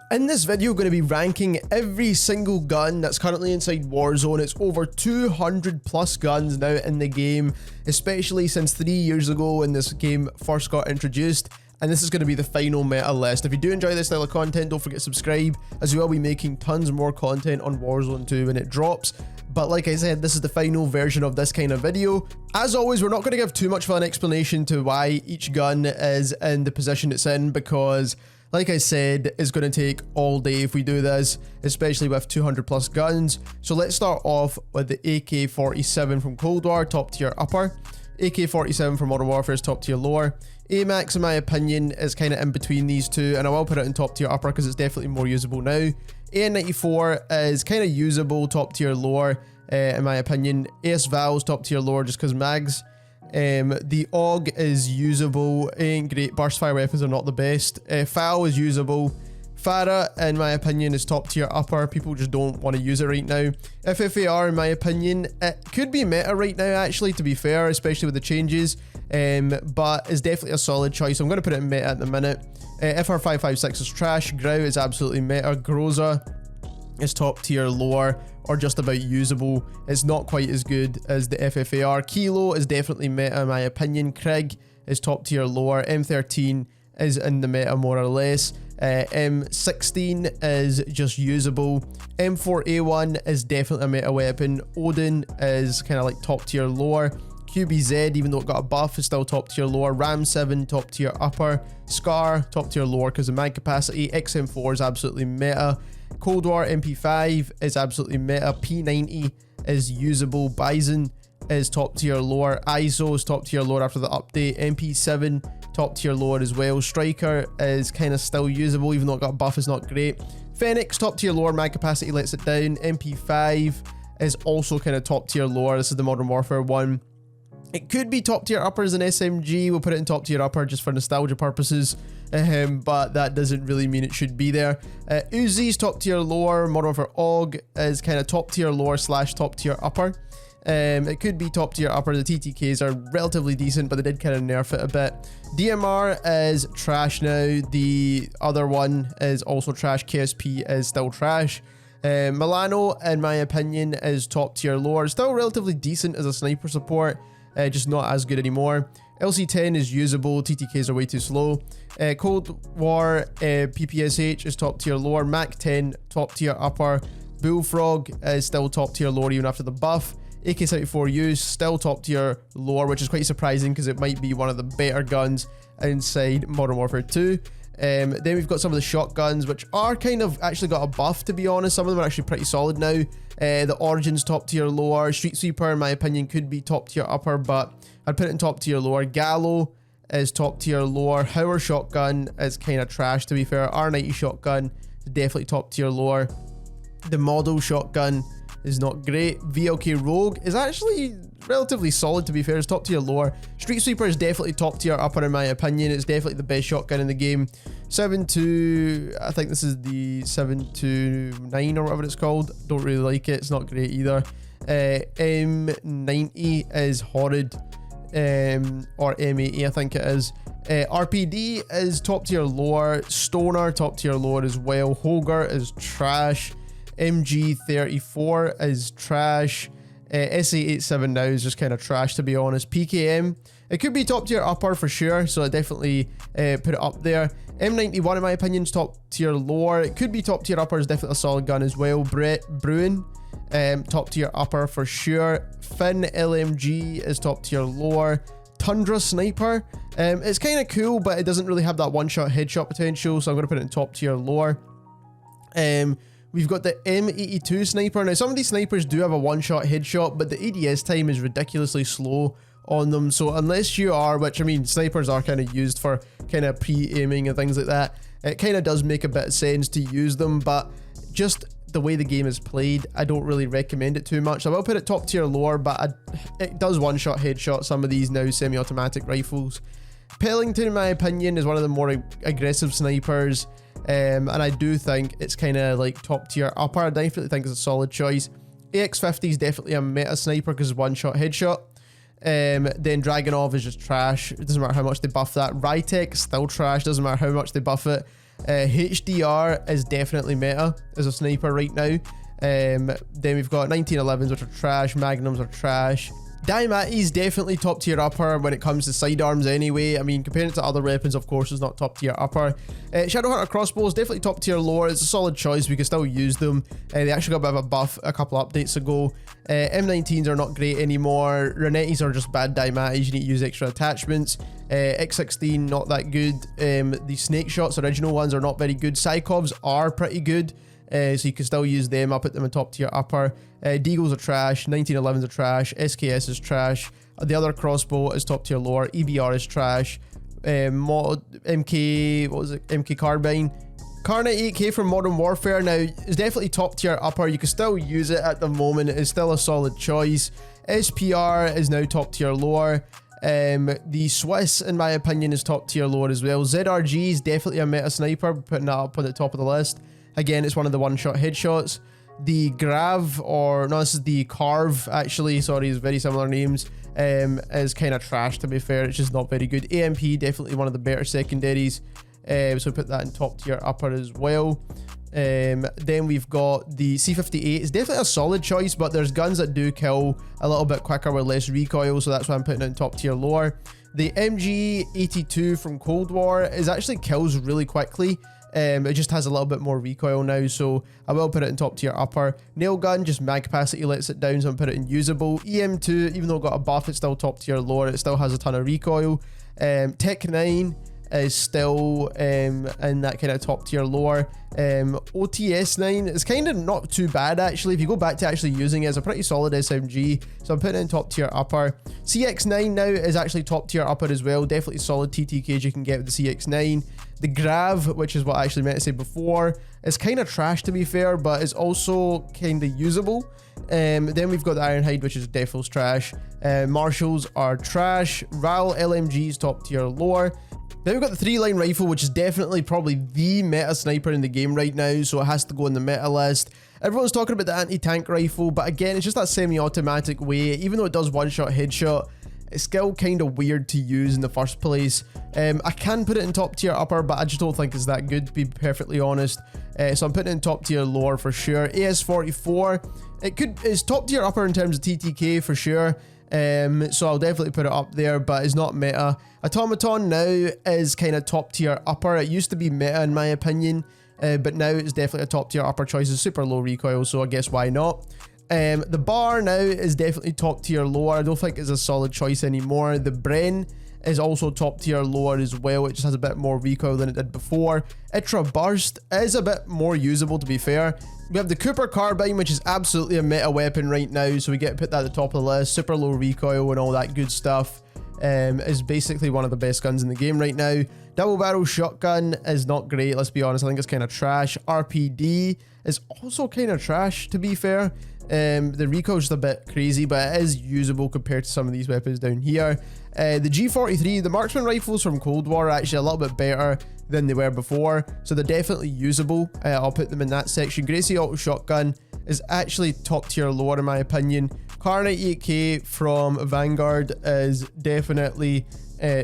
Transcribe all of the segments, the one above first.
In this video, we're going to be ranking every single gun that's currently inside Warzone. It's over 200 plus guns now in the game, especially since 3 years ago when this game first got introduced. And this is going to be the final meta list. If you do enjoy this style of content, don't forget to subscribe, as we will be making tons more content on Warzone 2 when it drops. But like I said, this is the final version of this kind of video. As always, we're not going to give too much of an explanation to why each gun is in the position it's in, because like I said, it's going to take all day if we do this, especially with 200 plus guns. So let's start off with the AK-47 from Cold War, top tier upper. AK-47 from Modern Warfare is top tier lower. AMAX, in my opinion, is kind of in between these two, and I will put it in top tier upper because it's definitely more usable now. AN-94 is kind of usable, top tier lower, in my opinion. AS-Val's top tier lower just because mags. The AUG is usable, ain't great, burst fire weapons are not the best. FAL is usable. Fara, in my opinion, is top tier upper, people just don't want to use it right now. S5.R, in my opinion, it could be meta right now actually, to be fair, especially with the changes, but it's definitely a solid choice. I'm going to put it in meta at the minute. FR556 is trash, Grau is absolutely meta, Groza is top tier lower, or just about usable. It's not quite as good as the S5.R. Kilo is definitely meta in my opinion. Krig is top tier lower. M13 is in the meta more or less. M16 is just usable. M4A1 is definitely a meta weapon. Odin is kind of like top tier lower. QBZ, even though it got a buff, is still top tier lower. Ram 7 top tier upper. Scar top tier lower because of mag capacity. XM4 is absolutely meta. Cold War MP5 is absolutely meta. P90 is usable. Bison is top tier lower. ISO is top tier lower after the update. MP7 top tier lower as well. Striker is kind of still usable, even though it got a buff, is not great. Phoenix top tier lower, mag capacity lets it down. MP5 is also kind of top tier lower. This is the Modern Warfare one. It could be top tier upper as an SMG. We'll put it in top tier upper just for nostalgia purposes, but that doesn't really mean it should be there. Uzi's top tier lower. Modern Warfare AUG is kind of top tier lower slash top tier upper. It could be top tier upper. The TTKs are relatively decent, but they did kind of nerf it a bit. DMR is trash now. The other one is also trash. KSP is still trash. Milano, in my opinion, is top tier lower. Still relatively decent as a sniper support, just not as good anymore. LC10 is usable. TTKs are way too slow. Cold War PPSH is top tier lower. Mac 10 top tier upper. Bullfrog is still top tier lower even after the buff. AK-74U still top tier lower, which is quite surprising because it might be one of the better guns inside Modern Warfare 2. Then we've got some of the shotguns, which are kind of actually got a buff, to be honest. Some of them are actually pretty solid now. The Origin's top tier lower. Street Sweeper, in my opinion, could be top tier upper, but I'd put it in top tier lower. Gallo is top tier lower. Hauer shotgun is kind of trash, to be fair. R90 shotgun is definitely top tier lower. The model shotgun is not great. VLK Rogue is actually relatively solid, to be fair. It's top tier lower. Street Sweeper is definitely top tier upper in my opinion. It's definitely the best shotgun in the game. 7.2, I think this is the 7.29 or whatever it's called. Don't really like it. It's not great either. M90 is horrid, or M80 I think it is. RPD is top tier lower. Stoner top tier lower as well. Hoger is trash. MG34 is trash. SA87 now is just kind of trash, to be honest. PKM, it could be top tier upper for sure, so I definitely put it up there. M91 in my opinion is top tier lower. It could be top tier upper, is definitely a solid gun as well. Bruin, top tier upper for sure. Finn LMG is top tier lower. Tundra Sniper, it's kind of cool, but it doesn't really have that one-shot headshot potential, so I'm going to put it in top tier lower. We've got the M82 sniper. Now, some of these snipers do have a one-shot headshot, but the ADS time is ridiculously slow on them. So unless you are, which I mean, snipers are kind of used for kind of pre-aiming and things like that, it kind of does make a bit of sense to use them, but just the way the game is played, I don't really recommend it too much. I will put it top tier lower, but it does one-shot headshot some of these now semi-automatic rifles. Pellington, in my opinion, is one of the more aggressive snipers. And I do think it's kind of like top tier upper. I definitely think it's a solid choice. AX50 is definitely a meta sniper because it's one shot headshot. Then Dragunov is just trash. It doesn't matter how much they buff that. Rytek, still trash. Doesn't matter how much they buff it. HDR is definitely meta as a sniper right now. Then we've got 1911s, which are trash. Magnums are trash. Diamati's definitely top tier upper when it comes to sidearms anyway. I mean, comparing it to other weapons, of course, is not top tier upper. Shadowhunter crossbow is definitely top tier lower. It's a solid choice. We can still use them. They actually got a bit of a buff a couple updates ago. M19s are not great anymore. Renettis are just bad Diamatis. You need to use extra attachments. X16, not that good. The snake shots, original ones, are not very good. Psychovs are pretty good. So you can still use them. I'll put them in top tier upper. Deagles are trash. 1911s are trash. SKS is trash. The other crossbow is top tier lower. EBR is trash. MK, what was it? MK Carbine. Carnate 8K from Modern Warfare now is definitely top tier upper. You can still use it at the moment. It's still a solid choice. S5.R is now top tier lower. The Swiss, in my opinion, is top tier lower as well. ZRG is definitely a meta sniper. Putting that up on the top of the list. Again, it's one of the one-shot headshots. The Grav, or no, this is the Carve, actually. Sorry, it's very similar names. Is kind of trash, to be fair. It's just not very good. AMP, definitely one of the better secondaries. So put that in top tier upper as well. Then we've got the C58. It's definitely a solid choice, but there's guns that do kill a little bit quicker with less recoil, so that's why I'm putting it in top tier lower. The MG82 from Cold War is actually kills really quickly. It just has a little bit more recoil now, so I will put it in top tier upper. Nail gun, just mag capacity lets it down, so I'm put it in usable. EM2, even though it got a buff, it's still top tier lower. It still has a ton of recoil. Tech 9 is still in that kind of top tier lower. OTS 9 is kind of not too bad actually. If you go back to actually using it, it's a pretty solid SMG, so I'm putting it in top tier upper. CX9 now is actually top tier upper as well. Definitely solid TTKs you can get with the CX9. The Grav, which is what I actually meant to say before, is kind of trash to be fair, but it's also kind of usable. Then we've got the Ironhide, which is default's trash. Marshals are trash. RAL LMGs top tier lower. Then we've got the 3-line rifle, which is definitely probably the meta sniper in the game right now, so it has to go in the meta list. Everyone's talking about the anti-tank rifle, but again, it's just that semi-automatic way. Even though it does one-shot headshot, it's still kind of weird to use in the first place. I can put it in top tier upper, but I just don't think it's that good, to be perfectly honest. So I'm putting it in top tier lower for sure. AS44, it's top tier upper in terms of TTK for sure. So I'll definitely put it up there, but it's not meta. Automaton now is kind of top tier upper. It used to be meta in my opinion, but now it's definitely a top tier upper choice. It's super low recoil, so I guess why not. The bar now is definitely top tier lower. I don't think it's a solid choice anymore. The Bren is also top tier lower as well. It just has a bit more recoil than it did before. Itra Burst is a bit more usable, to be fair. We have the Cooper Carbine, which is absolutely a meta weapon right now, so we get to put that at the top of the list. Super low recoil and all that good stuff. Is basically one of the best guns in the game right now. Double barrel shotgun is not great, let's be honest. I think it's kind of trash. RPD is also kind of trash, to be fair. The recoil is just a bit crazy, but it is usable compared to some of these weapons down here. The G43, the marksman rifles from Cold War are actually a little bit better than they were before, so they're definitely usable. I'll put them in that section. Gracie Auto Shotgun is actually top tier lower in my opinion. Carnate 8K from Vanguard is definitely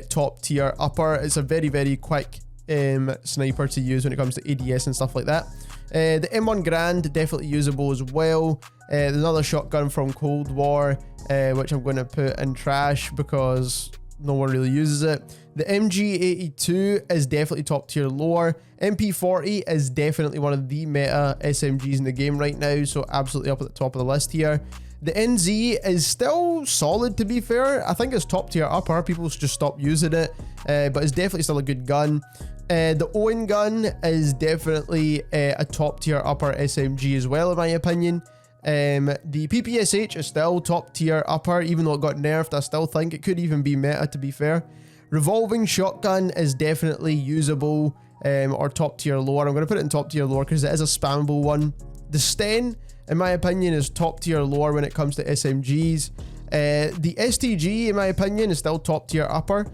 top tier upper. It's a very, very quick sniper to use when it comes to ADS and stuff like that. The M1 Grand, definitely usable as well. There's another shotgun from Cold War, which I'm going to put in trash because no one really uses it. The MG82 is definitely top tier lower. MP40 is definitely one of the meta SMGs in the game right now, so absolutely up at the top of the list here. The NZ is still solid, to be fair. I think it's top tier upper. People just stopped using it, but it's definitely still a good gun. The Owen gun is definitely a top tier upper SMG as well, in my opinion. The PPSH is still top tier upper, even though it got nerfed. I still think it could even be meta, to be fair. Revolving shotgun is definitely usable, or top tier lower. I'm going to put it in top tier lower because it is a spammable one. The Sten, in my opinion, is top tier lower when it comes to SMGs. The STG, in my opinion, is still top tier upper.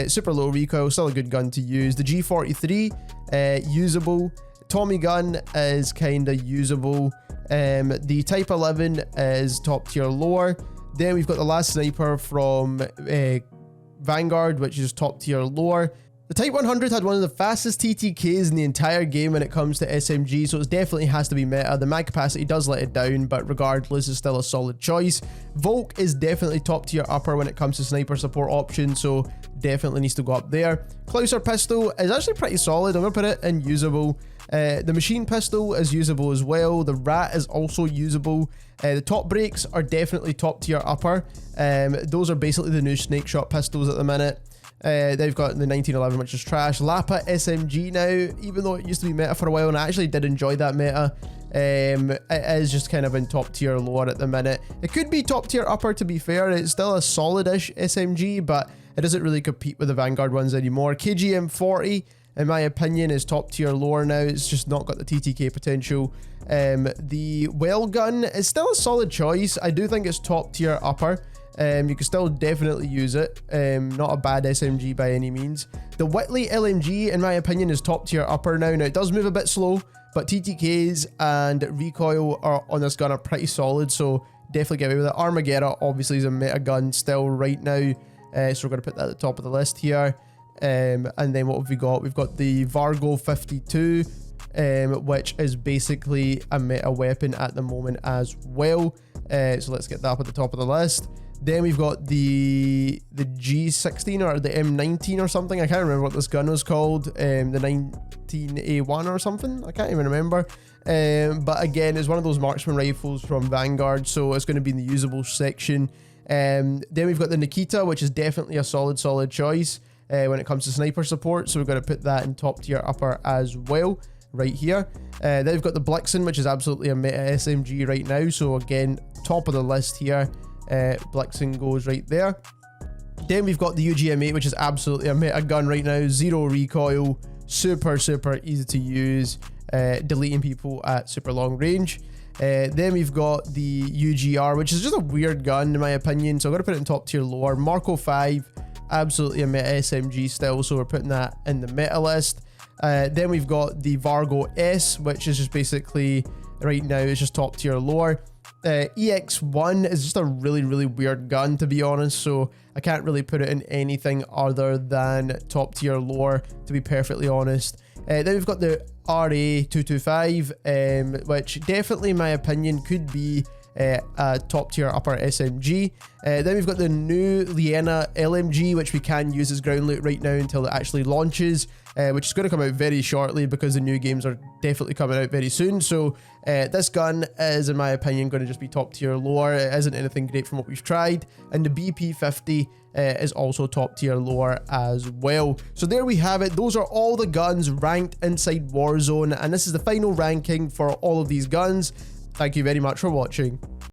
Super low recoil, still a good gun to use. The G43, usable. Tommy gun is kind of usable. The Type 11 is top tier lower. Then we've got the last sniper from Vanguard, which is top tier lower. The Type 100 had one of the fastest TTKs in the entire game when it comes to SMG, so it definitely has to be meta. The mag capacity does let it down, but regardless, it's still a solid choice. Volk is definitely top tier upper when it comes to sniper support options, so definitely needs to go up there. Clouser pistol is actually pretty solid. I'm gonna put it in usable. The machine pistol is usable as well. The rat is also usable. The top brakes are definitely top tier upper. Those are basically the new snake shot pistols at the minute. They've got the 1911, which is trash. Lapa SMG now, even though it used to be meta for a while, and I actually did enjoy that meta, it is just kind of in top tier lower at the minute. It could be top tier upper, to be fair. It's still a solid-ish SMG, but it doesn't really compete with the Vanguard ones anymore. KGM40, in my opinion, is top tier lower now. It's just not got the TTK potential. The well gun is still a solid choice. I do think it's top tier upper. You can still definitely use it. Not a bad SMG by any means. The Whitley LMG, in my opinion, is top tier upper now. Now, it does move a bit slow, but TTKs and recoil on this gun are pretty solid, so definitely get away with it. Armageddon, obviously, is a meta gun still right now, so we're going to put that at the top of the list here. And then what have we got? We've got the Vargo 52, which is basically a meta weapon at the moment as well. So let's get that up at the top of the list. Then we've got the G16 or the M19 or something. I can't remember what this gun was called. The 19A1 or something. I can't even remember. But again, it's one of those marksman rifles from Vanguard, so it's going to be in the usable section. Then we've got the Nikita, which is definitely a solid choice when it comes to sniper support. So we're going to put that in top tier upper as well, right here. Then we've got the Blixen, which is absolutely a meta SMG right now. So again, top of the list here. Blixen goes right there. Then we've got the UGM8, which is absolutely a meta gun right now. Zero recoil, super easy to use, deleting people at super long range. Then we've got the UGR, which is just a weird gun in my opinion, so I'm going to put it in top tier lower. Marco 5, absolutely a meta SMG still, so we're putting that in the meta list. Then we've got the Vargo S, which is just basically, right now, it's just top tier lower. EX1 is just a really weird gun, to be honest, so I can't really put it in anything other than top tier lore, to be perfectly honest. Then we've got the RA225, which definitely in my opinion could be a top tier upper SMG. Then we've got the new Liena LMG, which we can use as ground loot right now until it actually launches, which is going to come out very shortly because the new games are definitely coming out very soon. So this gun is, in my opinion, going to just be top tier lower. It isn't anything great from what we've tried. And the BP50 is also top tier lower as well. So there we have it. Those are all the guns ranked inside Warzone, and this is the final ranking for all of these guns. Thank you very much for watching.